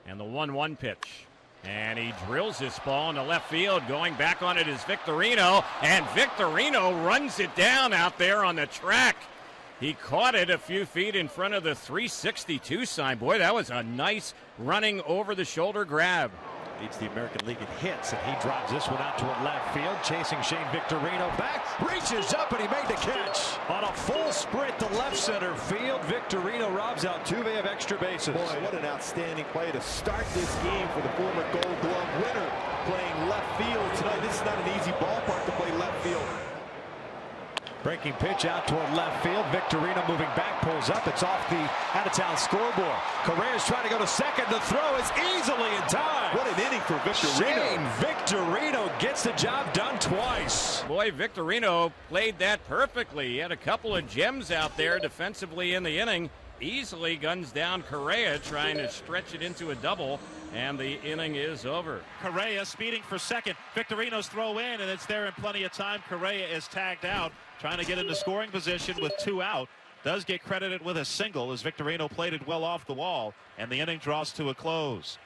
And the 1-1 pitch. And he drills this ball into left field. Going back on it is Victorino. And Victorino runs it down out there on the track. He caught it a few feet in front of the 362 sign. Boy, that was a nice running over-the-shoulder grab. Leads the American League in hits, and he drives this one out toward left field. Chasing Shane Victorino back. Reaches up, and he made the catch. On a full sprint to left center field, Victorino robs Altuve of extra bases. Boy, what an outstanding play to start this game for the former Gold Glove winner playing left field tonight. This is not an easy ballpark to play left field. Breaking pitch out toward left field. Victorino moving back, pulls up. It's off the out-of-town scoreboard. Correa's trying to go to second. The throw is easily in time. What an inning for Victorino. Shane Victorino gets the job done twice. Boy, Victorino played that perfectly. He had a couple of gems out there defensively in the inning. Easily guns down Correa, trying to stretch it into a double, and the inning is over. Correa speeding for second. Victorino's throw in, and it's there in plenty of time. Correa is tagged out, trying to get into scoring position with 2 out. Does get credited with a single as Victorino played it well off the wall, and the inning draws to a close.